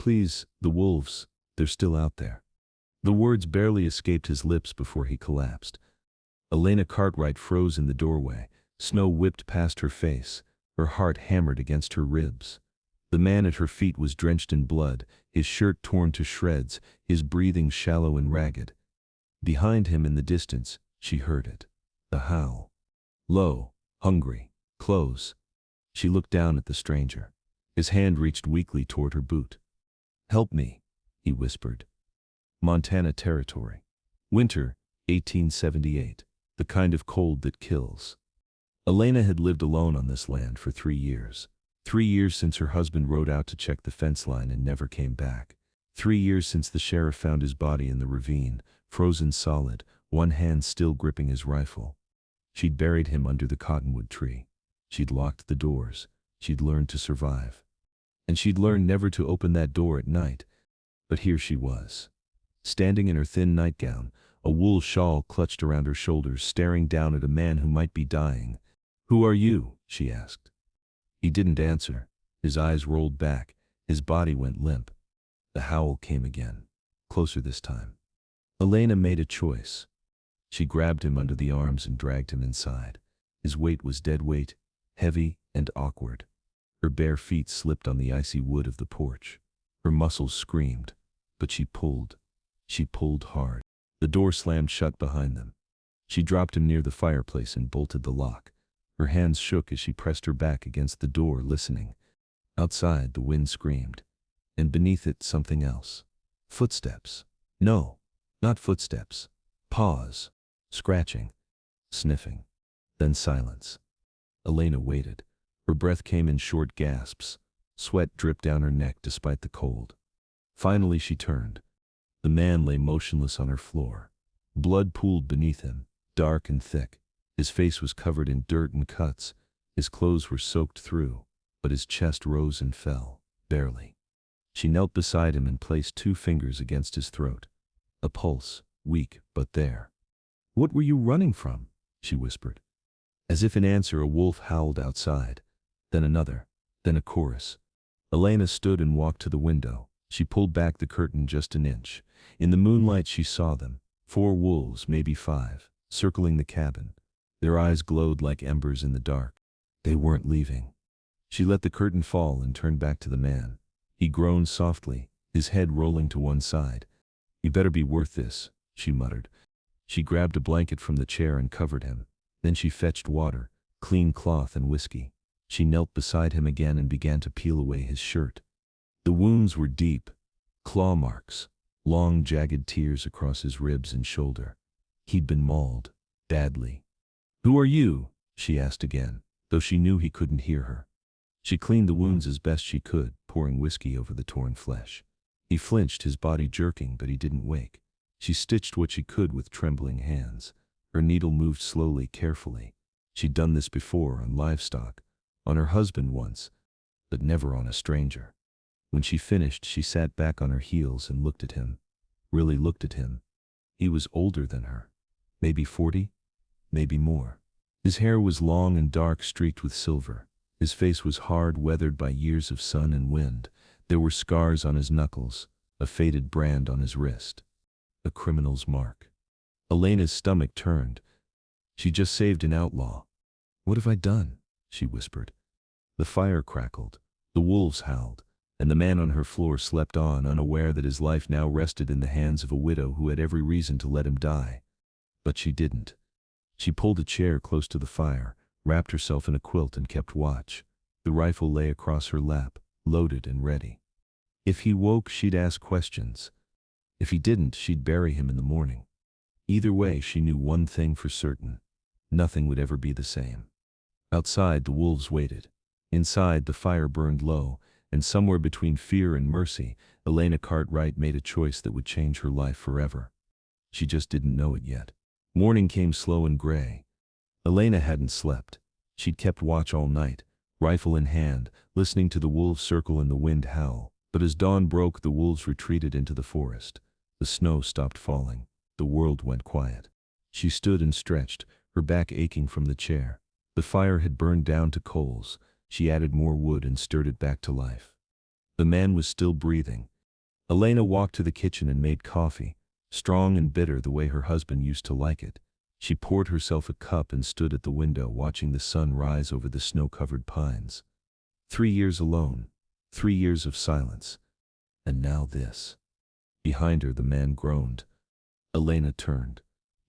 Please, the wolves, they're still out there." The words barely escaped his lips before he collapsed. Elena Cartwright froze in the doorway. Snow whipped past her face. Her heart hammered against her ribs. The man at her feet was drenched in blood, his shirt torn to shreds, his breathing shallow and ragged. Behind him in the distance, she heard it. The howl. Low, hungry, close. She looked down at the stranger. His hand reached weakly toward her boot. "Help me," he whispered. Montana Territory. Winter, 1878. The kind of cold that kills. Elena had lived alone on this land for 3 years. 3 years since her husband rode out to check the fence line and never came back. 3 years since the sheriff found his body in the ravine, frozen solid, one hand still gripping his rifle. She'd buried him under the cottonwood tree. She'd locked the doors. She'd learned to survive. And she'd learned never to open that door at night. But here she was, standing in her thin nightgown, a wool shawl clutched around her shoulders, staring down at a man who might be dying. "Who are you?" she asked. He didn't answer. His eyes rolled back. His body went limp. The howl came again, closer this time. Elena made a choice. She grabbed him under the arms and dragged him inside. His weight was dead weight, heavy and awkward. Her bare feet slipped on the icy wood of the porch. Her muscles screamed, but she pulled. She pulled hard. The door slammed shut behind them. She dropped him near the fireplace and bolted the lock. Her hands shook as she pressed her back against the door, listening. Outside, the wind screamed, and beneath it, something else. Footsteps. No, not footsteps. Paws. Scratching. Sniffing. Then silence. Elena waited. Her breath came in short gasps. Sweat dripped down her neck despite the cold. Finally she turned. The man lay motionless on her floor. Blood pooled beneath him, dark and thick. His face was covered in dirt and cuts. His clothes were soaked through, but his chest rose and fell, barely. She knelt beside him and placed 2 fingers against his throat. A pulse, weak, but there. "What were you running from?" she whispered. As if in answer, a wolf howled outside. Then another, then a chorus. Elena stood and walked to the window. She pulled back the curtain just an inch. In the moonlight she saw them, 4 wolves, maybe 5, circling the cabin. Their eyes glowed like embers in the dark. They weren't leaving. She let the curtain fall and turned back to the man. He groaned softly, his head rolling to one side. "You better be worth this," she muttered. She grabbed a blanket from the chair and covered him. Then she fetched water, clean cloth and whiskey. She knelt beside him again and began to peel away his shirt. The wounds were deep. Claw marks. Long jagged tears across his ribs and shoulder. He'd been mauled. Badly. "Who are you?" she asked again, though she knew he couldn't hear her. She cleaned the wounds as best she could, pouring whiskey over the torn flesh. He flinched, his body jerking, but he didn't wake. She stitched what she could with trembling hands. Her needle moved slowly, carefully. She'd done this before, on livestock, on her husband once, but never on a stranger. When she finished, she sat back on her heels and looked at him. Really looked at him. He was older than her. Maybe 40, maybe more. His hair was long and dark, streaked with silver. His face was hard, weathered by years of sun and wind. There were scars on his knuckles, a faded brand on his wrist. A criminal's mark. Elena's stomach turned. She just saved an outlaw. "What have I done?" she whispered. The fire crackled. The wolves howled. And the man on her floor slept on, unaware that his life now rested in the hands of a widow who had every reason to let him die. But she didn't. She pulled a chair close to the fire, wrapped herself in a quilt and kept watch. The rifle lay across her lap, loaded and ready. If he woke, she'd ask questions. If he didn't, she'd bury him in the morning. Either way, she knew one thing for certain. Nothing would ever be the same. Outside, the wolves waited. Inside, the fire burned low, and somewhere between fear and mercy, Elena Cartwright made a choice that would change her life forever. She just didn't know it yet. Morning came slow and gray. Elena hadn't slept. She'd kept watch all night, rifle in hand, listening to the wolves circle and the wind howl. But as dawn broke, the wolves retreated into the forest. The snow stopped falling. The world went quiet. She stood and stretched, her back aching from the chair. The fire had burned down to coals. She added more wood and stirred it back to life. The man was still breathing. Elena walked to the kitchen and made coffee, strong and bitter the way her husband used to like it. She poured herself a cup and stood at the window watching the sun rise over the snow-covered pines. 3 years alone, 3 years of silence. And now this. Behind her the man groaned. Elena turned.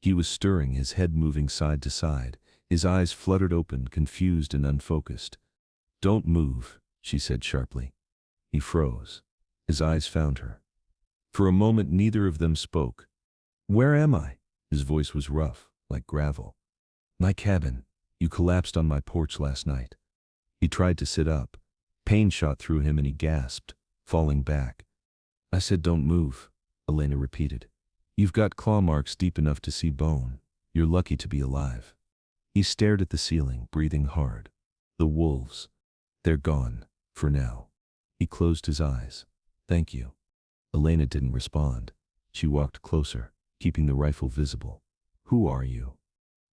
He was stirring, his head moving side to side, his eyes fluttered open, confused and unfocused. "Don't move," she said sharply. He froze. His eyes found her. For a moment neither of them spoke. "Where am I?" His voice was rough, like gravel. "My cabin. You collapsed on my porch last night." He tried to sit up. Pain shot through him and he gasped, falling back. "I said don't move," Elena repeated. "You've got claw marks deep enough to see bone. You're lucky to be alive." He stared at the ceiling, breathing hard. "The wolves. They're gone. For now." He closed his eyes. "Thank you." Elena didn't respond. She walked closer, keeping the rifle visible. "Who are you?"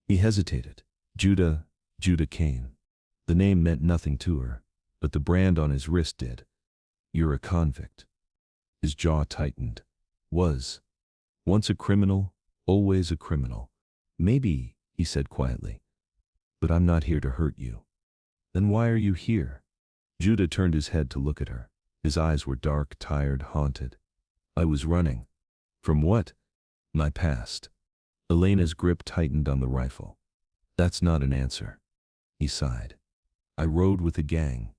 He hesitated. Judah Kane." The name meant nothing to her, but the brand on his wrist did. "You're a convict." His jaw tightened. "Was. Once a criminal, always a criminal." "Maybe," he said quietly. "But I'm not here to hurt you." "Then why are you here?" Judah turned his head to look at her. His eyes were dark, tired, haunted. "I was running." "From what?" "My past." Elena's grip tightened on the rifle. "That's not an answer." He sighed. "I rode with a gang.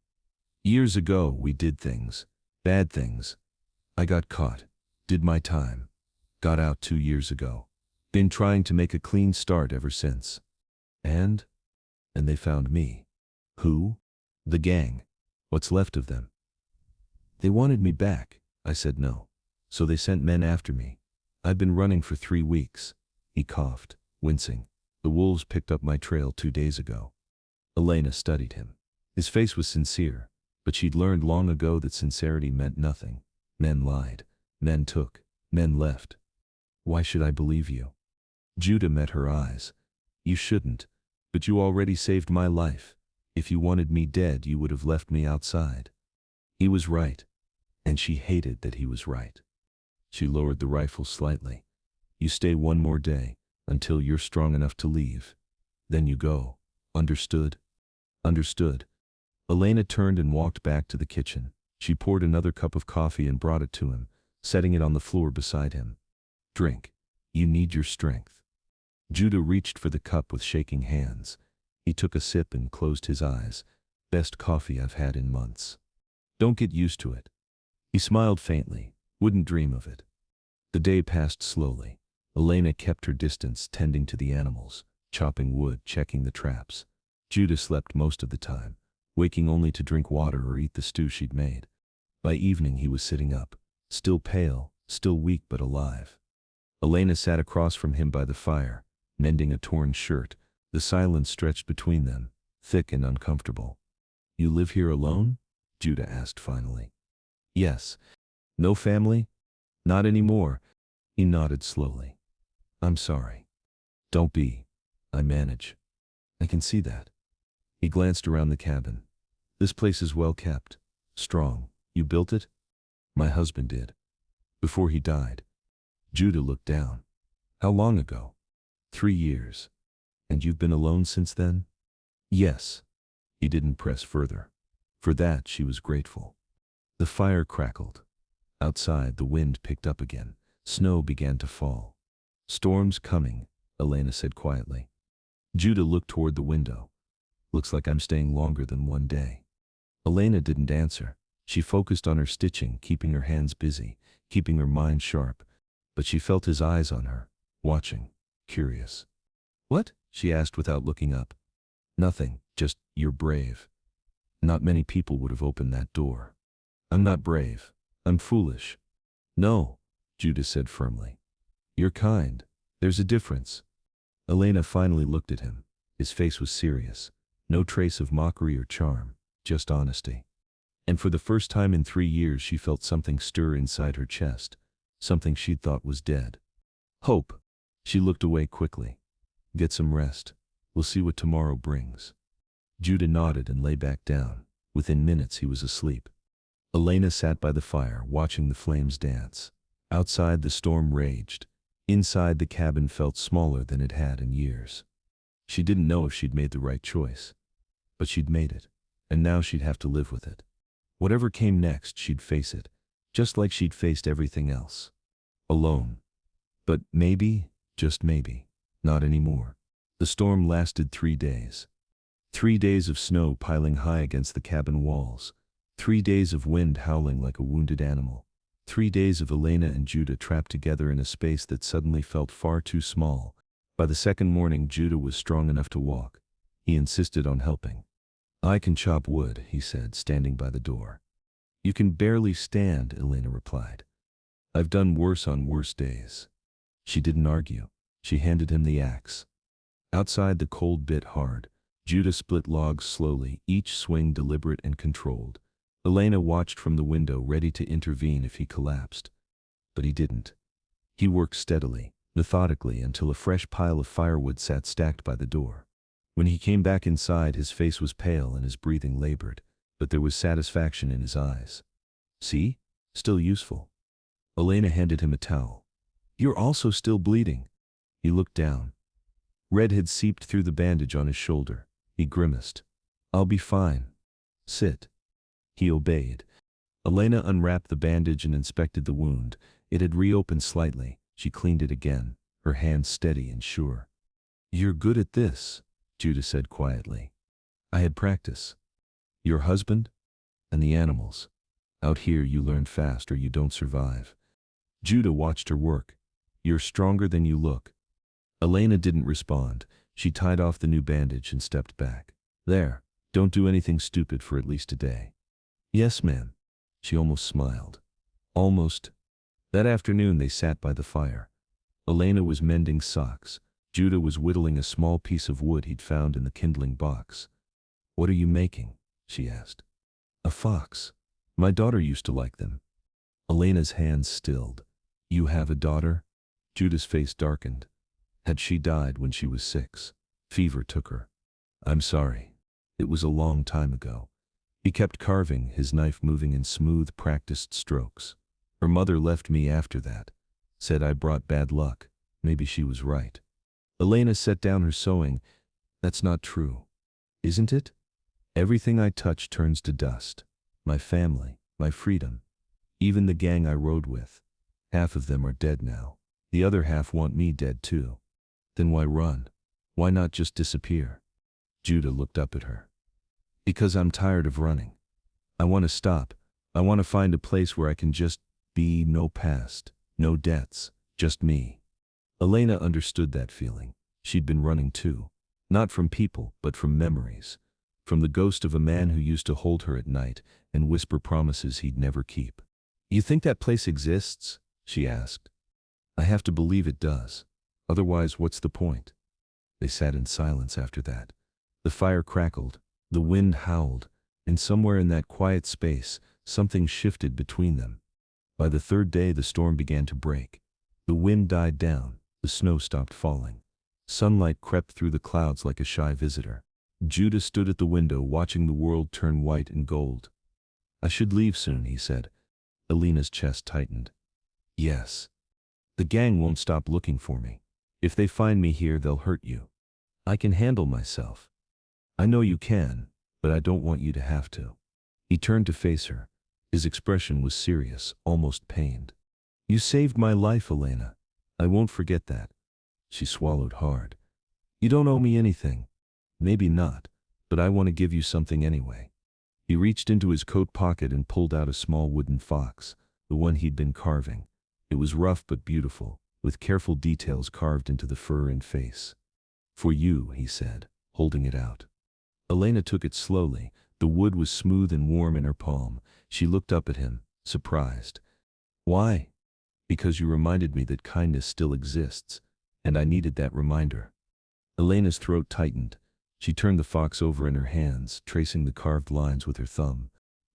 Years ago we did things, bad things. I got caught, did my time, got out 2 years ago. Been trying to make a clean start ever since. And they found me." "Who?" "The gang. What's left of them. They wanted me back. I said no. So they sent men after me. I've been running for 3 weeks." He coughed, wincing. "The wolves picked up my trail 2 days ago." Elena studied him. His face was sincere, but she'd learned long ago that sincerity meant nothing. Men lied. Men took. Men left. "Why should I believe you?" Judah met her eyes. "You shouldn't, but you already saved my life. If you wanted me dead, you would have left me outside." He was right, and she hated that he was right. She lowered the rifle slightly. "You stay 1 more day, until you're strong enough to leave. Then you go. Understood?" "Understood." Elena turned and walked back to the kitchen. She poured another cup of coffee and brought it to him, setting it on the floor beside him. "Drink. You need your strength." Judah reached for the cup with shaking hands. He took a sip and closed his eyes. "Best coffee I've had in months. Don't get used to it." He smiled faintly. "Wouldn't dream of it." The day passed slowly. Elena kept her distance, tending to the animals, chopping wood, checking the traps. Judah slept most of the time, waking only to drink water or eat the stew she'd made. By evening he was sitting up, still pale, still weak but alive. Elena sat across from him by the fire, mending a torn shirt. The silence stretched between them, thick and uncomfortable. "You live here alone?" Judah asked finally. "Yes." "No family?" "Not anymore." He nodded slowly. "I'm sorry." "Don't be. I manage." "I can see that." He glanced around the cabin. "This place is well kept. Strong. You built it?" "My husband did. Before he died." Judah looked down. "How long ago?" 3 years. "And you've been alone since then?" "Yes." He didn't press further. For that she was grateful. The fire crackled. Outside the wind picked up again. Snow began to fall. "Storm's coming," Elena said quietly. Judah looked toward the window. "Looks like I'm staying longer than 1 day." Elena didn't answer. She focused on her stitching, keeping her hands busy, keeping her mind sharp. But she felt his eyes on her, watching, curious. "What?" she asked without looking up. "Nothing, just, you're brave. Not many people would have opened that door." "I'm not brave. I'm foolish." "No," Judah said firmly. "You're kind. There's a difference." Elena finally looked at him. His face was serious. No trace of mockery or charm, just honesty. And for the first time in 3 years she felt something stir inside her chest, something she'd thought was dead. Hope. She looked away quickly. "Get some rest. We'll see what tomorrow brings." Judah nodded and lay back down. Within minutes he was asleep. Elena sat by the fire, watching the flames dance. Outside, the storm raged. Inside, the cabin felt smaller than it had in years. She didn't know if she'd made the right choice, but she'd made it, and now she'd have to live with it. Whatever came next, she'd face it, just like she'd faced everything else. Alone. But maybe, just maybe, not anymore. The storm lasted 3 days. 3 days of snow piling high against the cabin walls. 3 days of wind howling like a wounded animal. 3 days of Elena and Judah trapped together in a space that suddenly felt far too small. By the second morning, Judah was strong enough to walk. He insisted on helping. "I can chop wood," he said, standing by the door. "You can barely stand," Elena replied. "I've done worse on worse days." She didn't argue. She handed him the axe. Outside, the cold bit hard. Judah split logs slowly, each swing deliberate and controlled. Elena watched from the window, ready to intervene if he collapsed. But he didn't. He worked steadily, methodically, until a fresh pile of firewood sat stacked by the door. When he came back inside, his face was pale and his breathing labored, but there was satisfaction in his eyes. "See? Still useful." Elena handed him a towel. "You're also still bleeding." He looked down. Red had seeped through the bandage on his shoulder. He grimaced. "I'll be fine. Sit." He obeyed. Elena unwrapped the bandage and inspected the wound. It had reopened slightly. She cleaned it again, her hands steady and sure. "You're good at this," Judah said quietly. "I had practice." "Your husband?" "And the animals. Out here you learn fast or you don't survive." Judah watched her work. "You're stronger than you look." Elena didn't respond. She tied off the new bandage and stepped back. "There, don't do anything stupid for at least a day." "Yes, ma'am." She almost smiled. Almost. That afternoon they sat by the fire. Elena was mending socks. Judah was whittling a small piece of wood he'd found in the kindling box. "What are you making?" she asked. "A fox. My daughter used to like them." Elena's hands stilled. "You have a daughter?" Judah's face darkened. Had she died when she was 6? Fever took her. "I'm sorry. It was a long time ago." He kept carving, his knife moving in smooth, practiced strokes. "Her mother left me after that. Said I brought bad luck." Maybe she was right. Elena set down her sewing. "That's not true." "Isn't it? Everything I touch turns to dust. My family, my freedom, even the gang I rode with. Half of them are dead now. The other half want me dead too. Then why run? Why not just disappear?" Judah looked up at her. "Because I'm tired of running. I want to stop. I want to find a place where I can just be, no past, no debts, just me." Elena understood that feeling. She'd been running too. Not from people, but from memories. From the ghost of a man who used to hold her at night and whisper promises he'd never keep. "You think that place exists?" she asked. "I have to believe it does. Otherwise, what's the point?" They sat in silence after that. The fire crackled. The wind howled, and somewhere in that quiet space, something shifted between them. By the third day, the storm began to break. The wind died down, the snow stopped falling. Sunlight crept through the clouds like a shy visitor. Judah stood at the window watching the world turn white and gold. "I should leave soon," he said. Elena's chest tightened. "Yes. The gang won't stop looking for me. If they find me here, they'll hurt you. I can handle myself." "I know you can, but I don't want you to have to." He turned to face her. His expression was serious, almost pained. "You saved my life, Elena. I won't forget that." She swallowed hard. "You don't owe me anything." "Maybe not, but I want to give you something anyway." He reached into his coat pocket and pulled out a small wooden fox, the one he'd been carving. It was rough but beautiful, with careful details carved into the fur and face. "For you," he said, holding it out. Elena took it slowly. The wood was smooth and warm in her palm. She looked up at him, surprised. "Why?" "Because you reminded me that kindness still exists, and I needed that reminder." Elena's throat tightened. She turned the fox over in her hands, tracing the carved lines with her thumb.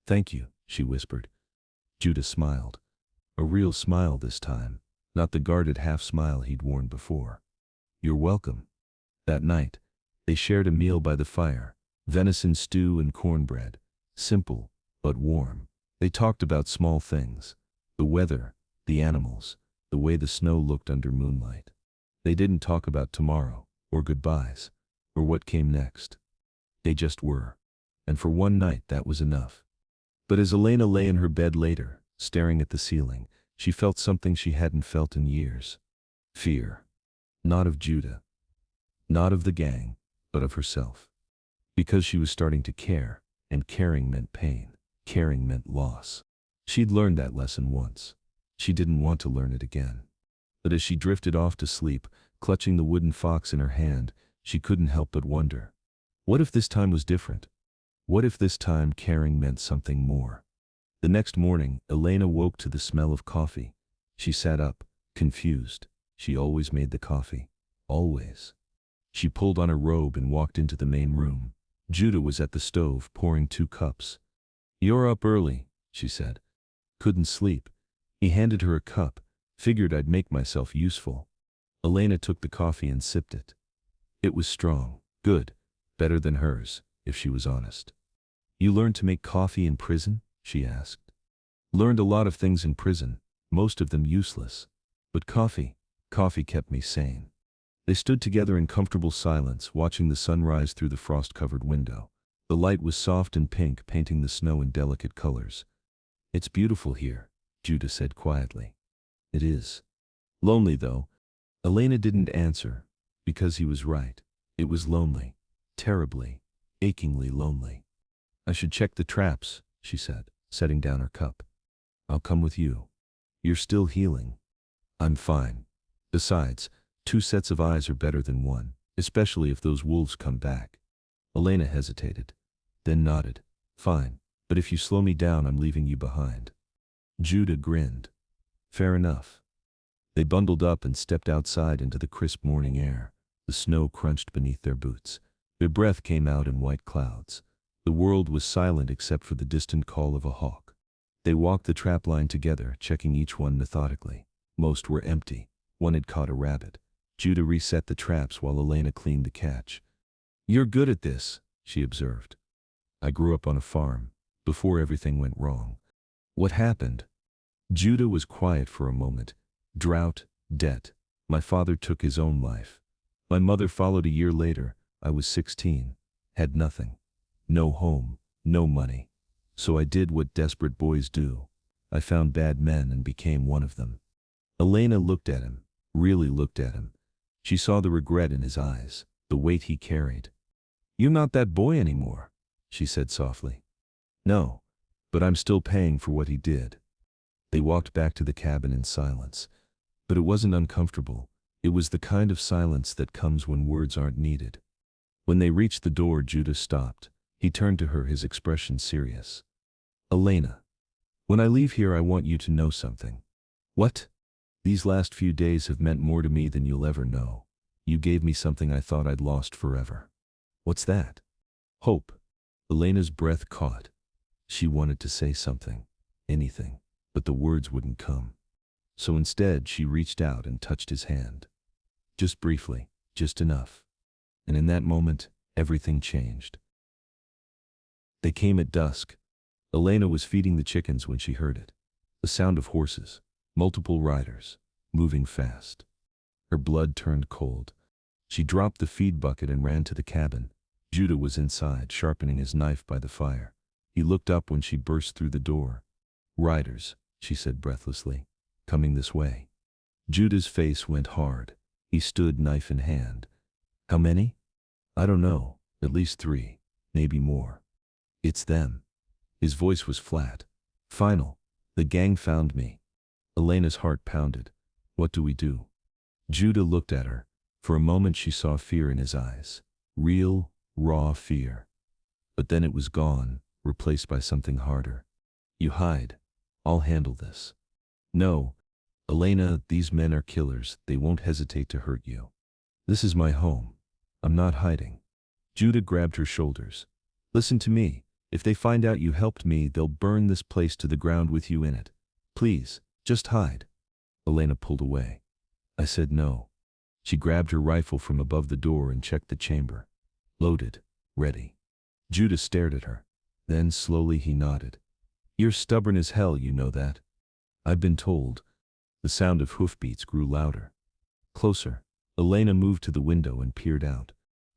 "Thank you," she whispered. Judah smiled. A real smile this time, not the guarded half-smile he'd worn before. "You're welcome." That night, they shared a meal by the fire. Venison stew and cornbread. Simple, but warm. They talked about small things. The weather, the animals, the way the snow looked under moonlight. They didn't talk about tomorrow, or goodbyes, or what came next. They just were. And for one night that was enough. But as Elena lay in her bed later, staring at the ceiling, she felt something she hadn't felt in years. Fear. Not of Judah. Not of the gang, but of herself. Because she was starting to care, and caring meant pain. Caring meant loss. She'd learned that lesson once. She didn't want to learn it again. But as she drifted off to sleep, clutching the wooden fox in her hand, she couldn't help but wonder. What if this time was different? What if this time caring meant something more? The next morning, Elena woke to the smell of coffee. She sat up, confused. She always made the coffee. Always. She pulled on her robe and walked into the main room. Judah was at the stove, pouring 2 cups. "You're up early," she said. "Couldn't sleep." He handed her a cup. "Figured I'd make myself useful." Elena took the coffee and sipped it. It was strong. Good. Better than hers, if she was honest. "You learned to make coffee in prison?" she asked. "Learned a lot of things in prison, most of them useless. But coffee kept me sane." They stood together in comfortable silence, watching the sun rise through the frost-covered window. The light was soft and pink, painting the snow in delicate colors. "It's beautiful here," Judah said quietly. "It is. Lonely, though." Elena didn't answer, because he was right. It was lonely. Terribly, achingly lonely. "I should check the traps," she said, setting down her cup. "I'll come with you. You're still healing." "I'm fine. Besides, 2 sets of eyes are better than 1, especially if those wolves come back." Elena hesitated, then nodded. "Fine, but if you slow me down, I'm leaving you behind." Judah grinned. "Fair enough." They bundled up and stepped outside into the crisp morning air. The snow crunched beneath their boots. Their breath came out in white clouds. The world was silent except for the distant call of a hawk. They walked the trap line together, checking each one methodically. Most were empty. One had caught a rabbit. Judah reset the traps while Elena cleaned the catch. "You're good at this," she observed. "I grew up on a farm, before everything went wrong." "What happened?" Judah was quiet for a moment. "Drought, debt. My father took his own life. My mother followed a year later. I was 16. Had nothing. No home, no money. So I did what desperate boys do. I found bad men and became one of them." Elena looked at him, really looked at him. She saw the regret in his eyes, the weight he carried. "You're not that boy anymore," she said softly. "No, but I'm still paying for what he did." They walked back to the cabin in silence. But it wasn't uncomfortable. It was the kind of silence that comes when words aren't needed. When they reached the door, Judah stopped. He turned to her, his expression serious. "Elena, when I leave here, I want you to know something." "What?" "These last few days have meant more to me than you'll ever know. You gave me something I thought I'd lost forever." "What's that?" "Hope." Elena's breath caught. She wanted to say something, anything, but the words wouldn't come. So instead, she reached out and touched his hand. Just briefly, just enough. And in that moment, everything changed. They came at dusk. Elena was feeding the chickens when she heard it. The sound of horses, multiple riders, moving fast. Her blood turned cold. She dropped the feed bucket and ran to the cabin. Judah was inside, sharpening his knife by the fire. He looked up when she burst through the door. "Riders," she said breathlessly, "coming this way." Judah's face went hard. He stood, knife in hand. "How many?" "I don't know. At least 3, maybe more." "It's them." His voice was flat. "Final. The gang found me." Elena's heart pounded. "What do we do?" Judah looked at her. For a moment she saw fear in his eyes. Real, raw fear. But then it was gone, replaced by something harder. "You hide. I'll handle this." "No. Elena, these men are killers. They won't hesitate to hurt you. This is my home. I'm not hiding." Judah grabbed her shoulders. "Listen to me. If they find out you helped me, they'll burn this place to the ground with you in it. Please, just hide." Elena pulled away. "I said no." She grabbed her rifle from above the door and checked the chamber. Loaded. Ready. Judah stared at her. Then slowly he nodded. You're stubborn as hell, you know that. I've been told. The sound of hoofbeats grew louder. Closer. Elena moved to the window and peered out.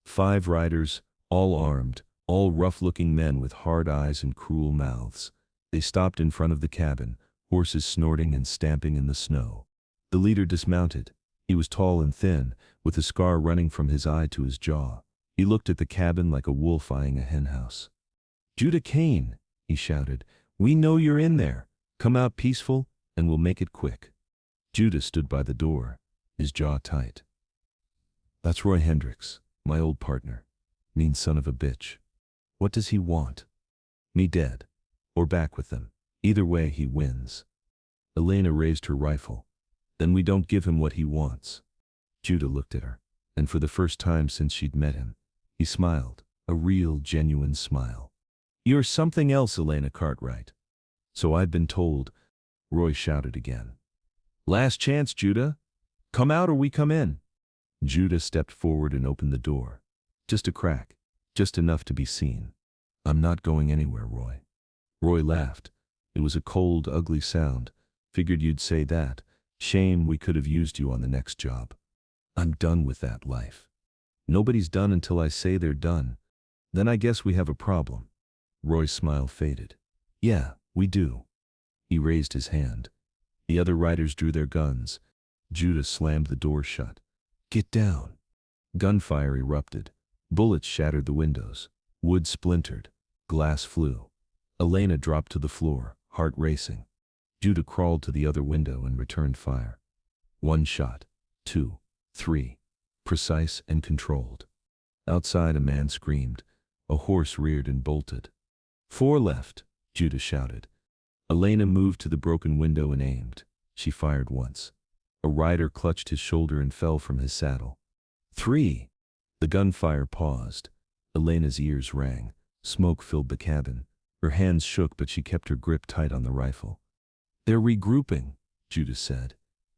5 riders, all armed, all rough-looking men with hard eyes and cruel mouths. They stopped in front of the cabin, horses snorting and stamping in the snow. The leader dismounted. He was tall and thin, with a scar running from his eye to his jaw. He looked at the cabin like a wolf eyeing a henhouse. "Judah Kane," he shouted, "we know you're in there. Come out peaceful, and we'll make it quick." Judah stood by the door, his jaw tight. "That's Roy Hendricks, my old partner. Mean son of a bitch. What does he want? Me dead. Or back with them. Either way, he wins." Elena raised her rifle. "Then we don't give him what he wants." Judah looked at her, and for the first time since she'd met him, he smiled, a real, genuine smile. "You're something else, Elena Cartwright." "So I've been told," Roy shouted again. "Last chance, Judah. Come out or we come in." Judah stepped forward and opened the door. Just a crack, just enough to be seen. "I'm not going anywhere, Roy." Roy laughed. It was a cold, ugly sound. "Figured you'd say that. Shame we could have used you on the next job." "I'm done with that life." "Nobody's done until I say they're done. Then I guess we have a problem." Roy's smile faded. "Yeah, we do." He raised his hand. The other riders drew their guns. Judah slammed the door shut. "Get down." Gunfire erupted. Bullets shattered the windows. Wood splintered. Glass flew. Elena dropped to the floor, heart racing. Judah crawled to the other window and returned fire. 1 shot, 2, 3. Precise and controlled. Outside, a man screamed. A horse reared and bolted. 4 left, Judah shouted. Elena moved to the broken window and aimed. She fired once. A rider clutched his shoulder and fell from his saddle. 3. The gunfire paused. Elena's ears rang. Smoke filled the cabin. Her hands shook, but she kept her grip tight on the rifle. "They're regrouping," Judah said.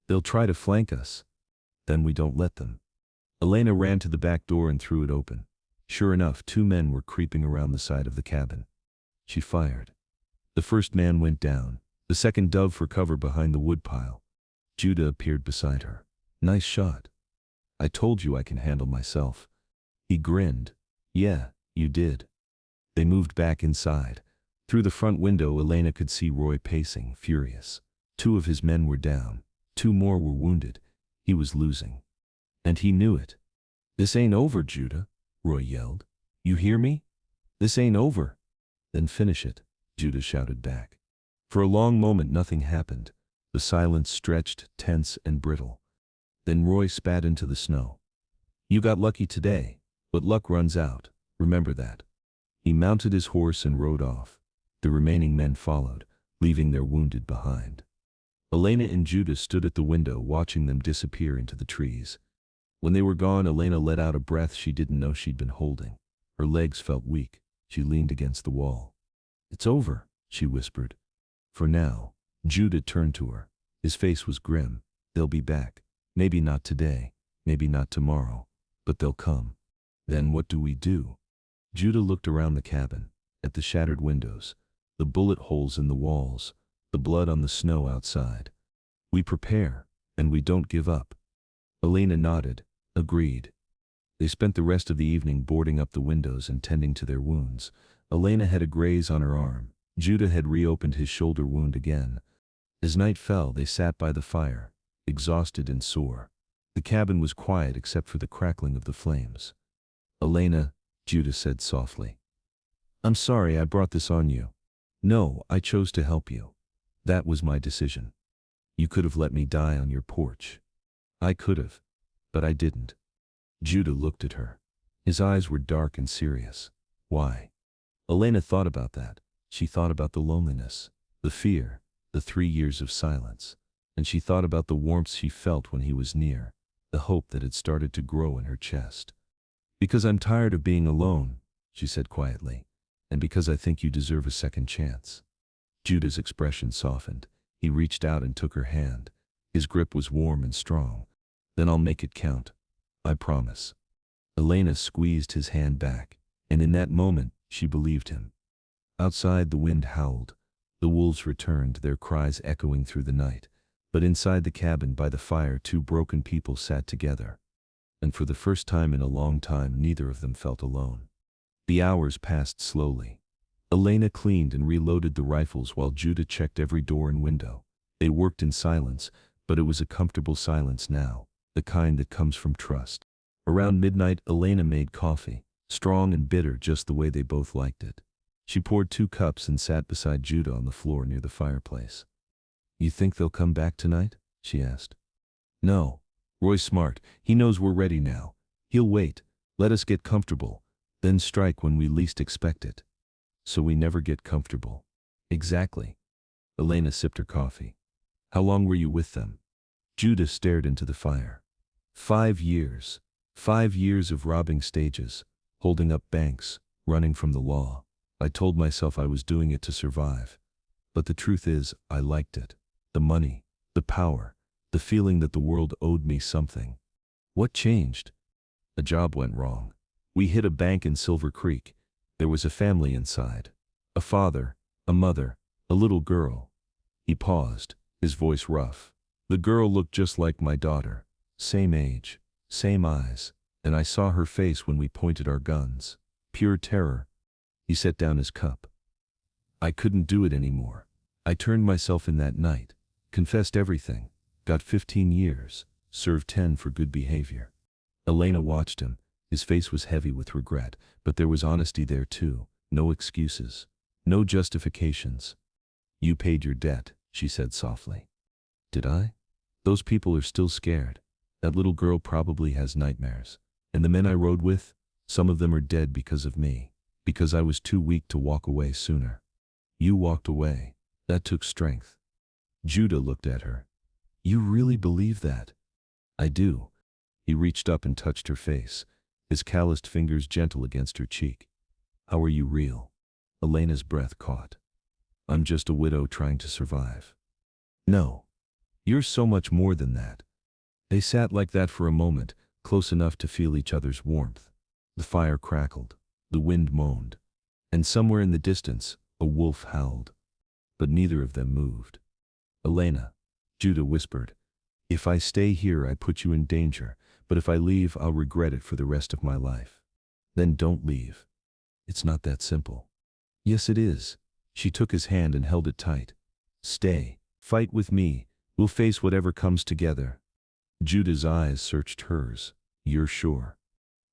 "They'll try to flank us. Then we don't let them." Elena ran to the back door and threw it open. Sure enough, 2 men were creeping around the side of the cabin. She fired. The first man went down. The second dove for cover behind the woodpile. Judah appeared beside her. "Nice shot. I told you I can handle myself." He grinned. "Yeah, you did." They moved back inside. Through the front window, Elena could see Roy pacing, furious. 2 of his men were down. 2 more were wounded. He was losing. And he knew it. "This ain't over, Judah," Roy yelled. "You hear me? This ain't over." "Then finish it," Judah shouted back. For a long moment nothing happened. The silence stretched, tense and brittle. Then Roy spat into the snow. "You got lucky today, but luck runs out. Remember that." He mounted his horse and rode off. The remaining men followed, leaving their wounded behind. Elena and Judah stood at the window watching them disappear into the trees. When they were gone, Elena let out a breath she didn't know she'd been holding. Her legs felt weak. She leaned against the wall. "It's over," she whispered. "For now." Judah turned to her. His face was grim. "They'll be back. Maybe not today, maybe not tomorrow, but they'll come." "Then what do we do?" Judah looked around the cabin, at the shattered windows, the bullet holes in the walls, the blood on the snow outside. "We prepare, and we don't give up." Elena nodded, agreed. They spent the rest of the evening boarding up the windows and tending to their wounds. Elena had a graze on her arm. Judah had reopened his shoulder wound again. As night fell, they sat by the fire, exhausted and sore. The cabin was quiet except for the crackling of the flames. "Elena," Judah said softly, "I'm sorry I brought this on you. No, I chose to help you. That was my decision. You could have let me die on your porch. I could have, but I didn't." Judah looked at her. His eyes were dark and serious. "Why?" Elena thought about that. She thought about the loneliness, the fear, the 3 years of silence. And she thought about the warmth she felt when he was near, the hope that had started to grow in her chest. "Because I'm tired of being alone," she said quietly, "and because I think you deserve a second chance." Judah's expression softened. He reached out and took her hand. His grip was warm and strong. "Then I'll make it count. I promise." Elena squeezed his hand back, and in that moment, she believed him. Outside, the wind howled. The wolves returned, their cries echoing through the night. But inside the cabin by the fire, two broken people sat together. And for the first time in a long time, neither of them felt alone. The hours passed slowly. Elena cleaned and reloaded the rifles while Judah checked every door and window. They worked in silence, but it was a comfortable silence now, the kind that comes from trust. Around midnight, Elena made coffee, strong and bitter just the way they both liked it. She poured 2 cups and sat beside Judah on the floor near the fireplace. "You think they'll come back tonight?" she asked. "No. Roy's smart. He knows we're ready now. He'll wait, let us get comfortable, then strike when we least expect it." "So we never get comfortable." "Exactly." Elena sipped her coffee. "How long were you with them?" Judah stared into the fire. 5 years. 5 years of robbing stages, holding up banks, running from the law. I told myself I was doing it to survive. But the truth is, I liked it. The money, the power, the feeling that the world owed me something. What changed? A job went wrong. We hit a bank in Silver Creek. There was a family inside. A father, a mother, a little girl. He paused, his voice rough. The girl looked just like my daughter. Same age, same eyes. And I saw her face when we pointed our guns. Pure terror. He set down his cup. I couldn't do it anymore. I turned myself in that night, confessed everything, got 15 years, served 10 for good behavior. Elena watched him. His face was heavy with regret, but there was honesty there too. No excuses. No justifications. "You paid your debt," she said softly. "Did I? Those people are still scared. That little girl probably has nightmares. And the men I rode with, some of them are dead because of me. Because I was too weak to walk away sooner. You walked away. That took strength." Judah looked at her. "You really believe that?" "I do." He reached up and touched her face, his calloused fingers gentle against her cheek. "How are you real?" Elena's breath caught. "I'm just a widow trying to survive." "No. You're so much more than that." They sat like that for a moment, close enough to feel each other's warmth. The fire crackled. The wind moaned. And somewhere in the distance, a wolf howled. But neither of them moved. "Elena," Judah whispered, "if I stay here I put you in danger, but if I leave I'll regret it for the rest of my life." "Then don't leave." "It's not that simple." "Yes it is." She took his hand and held it tight. "Stay. Fight with me. We'll face whatever comes together." Judah's eyes searched hers. "You're sure?"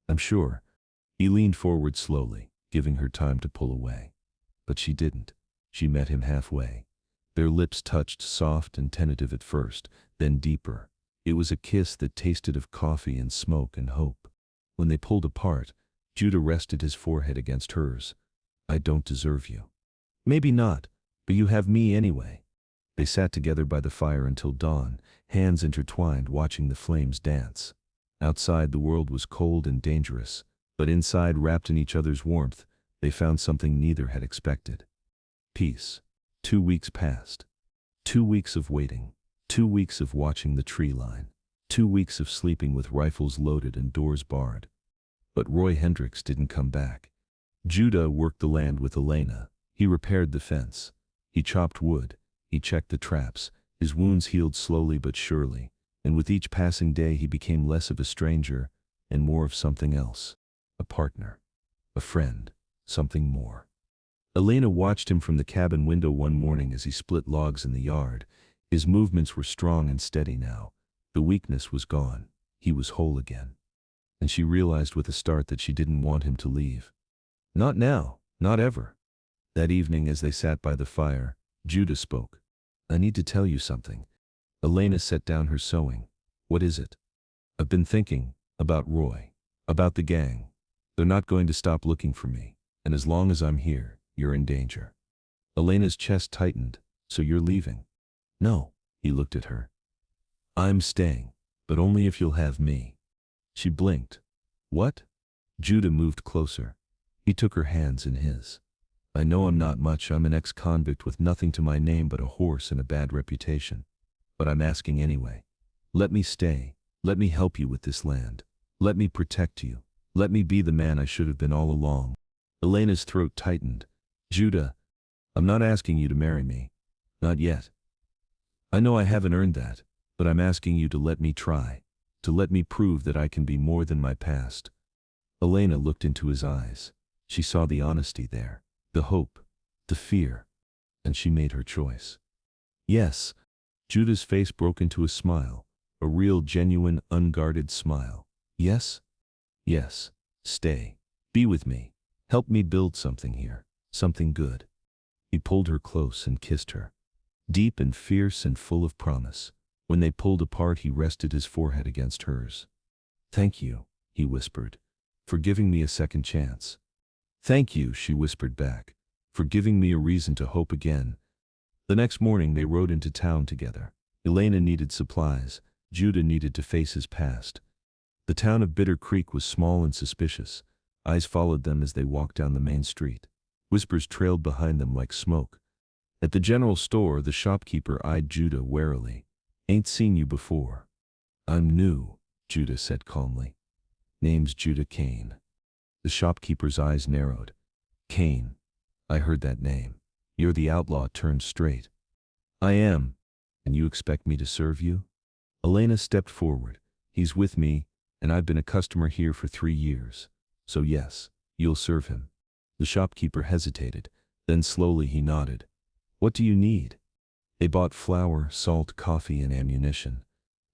"I'm sure." He leaned forward slowly, giving her time to pull away. But she didn't. She met him halfway. Their lips touched, soft and tentative at first, then deeper. It was a kiss that tasted of coffee and smoke and hope. When they pulled apart, Judah rested his forehead against hers. "I don't deserve you." "Maybe not, but you have me anyway." They sat together by the fire until dawn, hands intertwined, watching the flames dance. Outside the world was cold and dangerous, but inside, wrapped in each other's warmth, they found something neither had expected. Peace. 2 weeks passed. 2 weeks of waiting. 2 weeks of watching the tree line. 2 weeks of sleeping with rifles loaded and doors barred. But Roy Hendricks didn't come back. Judah worked the land with Elena. He repaired the fence. He chopped wood. He checked the traps. His wounds healed slowly but surely, and with each passing day he became less of a stranger and more of something else. A partner. A friend. Something more. Elena watched him from the cabin window one morning as he split logs in the yard. His movements were strong and steady now. The weakness was gone. He was whole again. And she realized with a start that she didn't want him to leave. Not now, not ever. That evening as they sat by the fire, Judah spoke. "I need to tell you something." Elena set down her sewing. "What is it?" "I've been thinking about Roy. About the gang. They're not going to stop looking for me. And as long as I'm here, you're in danger." Elena's chest tightened. "So you're leaving?" "No." He looked at her. "I'm staying, but only if you'll have me." She blinked. "What?" Judah moved closer. He took her hands in his. "I know I'm not much. I'm an ex-convict with nothing to my name but a horse and a bad reputation. But I'm asking anyway. Let me stay. Let me help you with this land. Let me protect you. Let me be the man I should have been all along." Elena's throat tightened. "Judah, I'm not asking you to marry me. Not yet. I know I haven't earned that, but I'm asking you to let me try, to let me prove that I can be more than my past. Elena looked into his eyes. She saw the honesty there, the hope, the fear, and she made her choice. Yes. Judah's face broke into a smile, a real, genuine, unguarded smile. Yes? Yes. Stay. Be with me. Help me build something here, something good. He pulled her close and kissed her. Deep and fierce and full of promise. When they pulled apart, he rested his forehead against hers. Thank you, he whispered, for giving me a second chance. Thank you, she whispered back, for giving me a reason to hope again. The next morning they rode into town together. Elena needed supplies. Judah needed to face his past. The town of Bitter Creek was small and suspicious. Eyes followed them as they walked down the main street. Whispers trailed behind them like smoke. At the general store, the shopkeeper eyed Judah warily. Ain't seen you before. I'm new, Judah said calmly. Name's Judah Kane. The shopkeeper's eyes narrowed. Kane. I heard that name. You're the outlaw turned straight. I am. And you expect me to serve you? Elena stepped forward. He's with me, and I've been a customer here for 3 years. So yes, you'll serve him. The shopkeeper hesitated. Then slowly he nodded. What do you need? They bought flour, salt, coffee, and ammunition.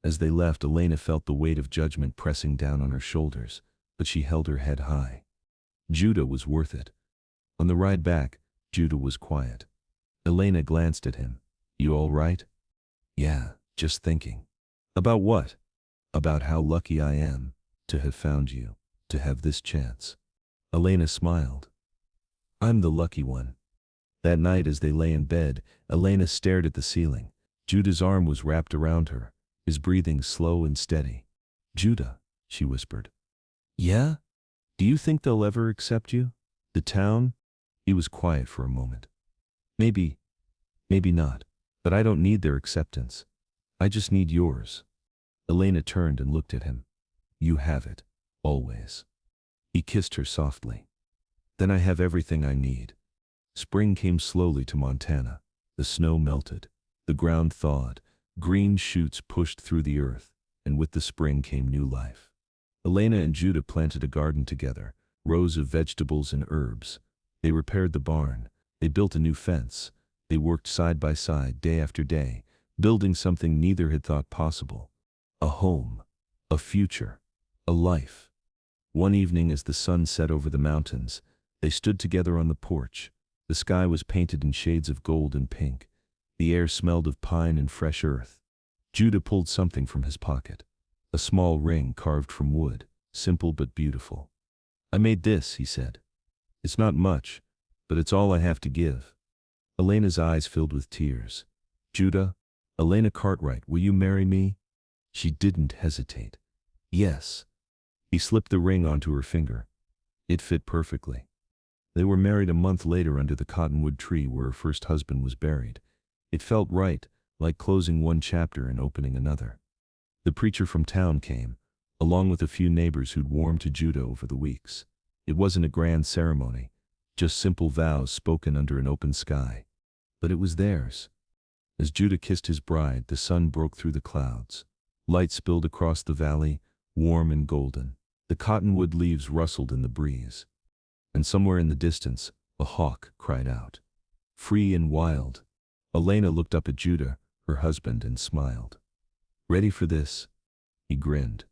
As they left, Elena felt the weight of judgment pressing down on her shoulders, but she held her head high. Judah was worth it. On the ride back, Judah was quiet. Elena glanced at him. You all right? Yeah, just thinking. About what? About how lucky I am to have found you, to have this chance. Elena smiled. I'm the lucky one. That night as they lay in bed, Elena stared at the ceiling. Judah's arm was wrapped around her, his breathing slow and steady. Judah, she whispered. Yeah? Do you think they'll ever accept you? The town? He was quiet for a moment. Maybe not, but I don't need their acceptance. I just need yours. Elena turned and looked at him. You have it, always. He kissed her softly. Then I have everything I need. Spring came slowly to Montana. The snow melted. The ground thawed. Green shoots pushed through the earth, and with the spring came new life. Elena and Judah planted a garden together, rows of vegetables and herbs. They repaired the barn. They built a new fence. They worked side by side day after day, building something neither had thought possible. A home, a future, a life. One evening as the sun set over the mountains, they stood together on the porch. The sky was painted in shades of gold and pink. The air smelled of pine and fresh earth. Judah pulled something from his pocket. A small ring carved from wood, simple but beautiful. I made this, he said. It's not much, but it's all I have to give. Elena's eyes filled with tears. Judah, Elena Cartwright, will you marry me? She didn't hesitate. Yes. He slipped the ring onto her finger. It fit perfectly. They were married a month later under the cottonwood tree where her first husband was buried. It felt right, like closing one chapter and opening another. The preacher from town came, along with a few neighbors who'd warmed to Judah over the weeks. It wasn't a grand ceremony, just simple vows spoken under an open sky. But it was theirs. As Judah kissed his bride, the sun broke through the clouds. Light spilled across the valley, warm and golden. The cottonwood leaves rustled in the breeze. And somewhere in the distance, a hawk cried out. Free and wild. Elena looked up at Judah, her husband, and smiled. Ready for this? He grinned.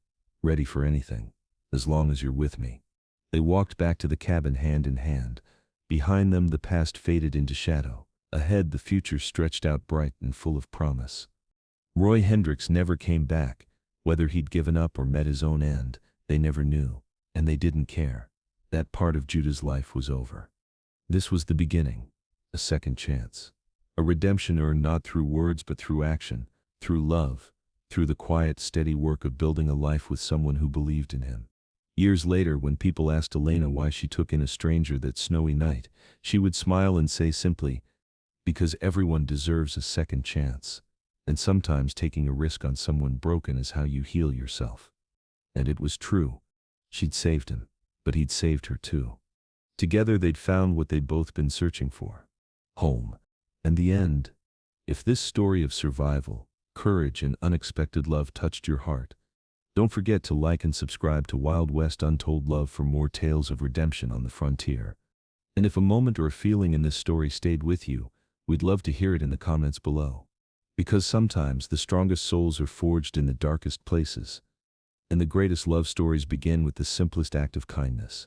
Ready for anything, as long as you're with me. They walked back to the cabin hand in hand. Behind them the past faded into shadow. Ahead the future stretched out bright and full of promise. Roy Hendricks never came back. Whether he'd given up or met his own end, they never knew, and they didn't care. That part of Judah's life was over. This was the beginning, a second chance. A redemption earned not through words but through action, through love, through the quiet, steady work of building a life with someone who believed in him. Years later, when people asked Elena why she took in a stranger that snowy night, she would smile and say simply, because everyone deserves a second chance, and sometimes taking a risk on someone broken is how you heal yourself. And it was true. She'd saved him, but he'd saved her too. Together they'd found what they'd both been searching for. home, and the end. If this story of survival, courage, and unexpected love touched your heart, don't forget to like and subscribe to Wild West Untold Love for more tales of redemption on the frontier. And if a moment or a feeling in this story stayed with you, we'd love to hear it in the comments below. Because sometimes the strongest souls are forged in the darkest places, and the greatest love stories begin with the simplest act of kindness.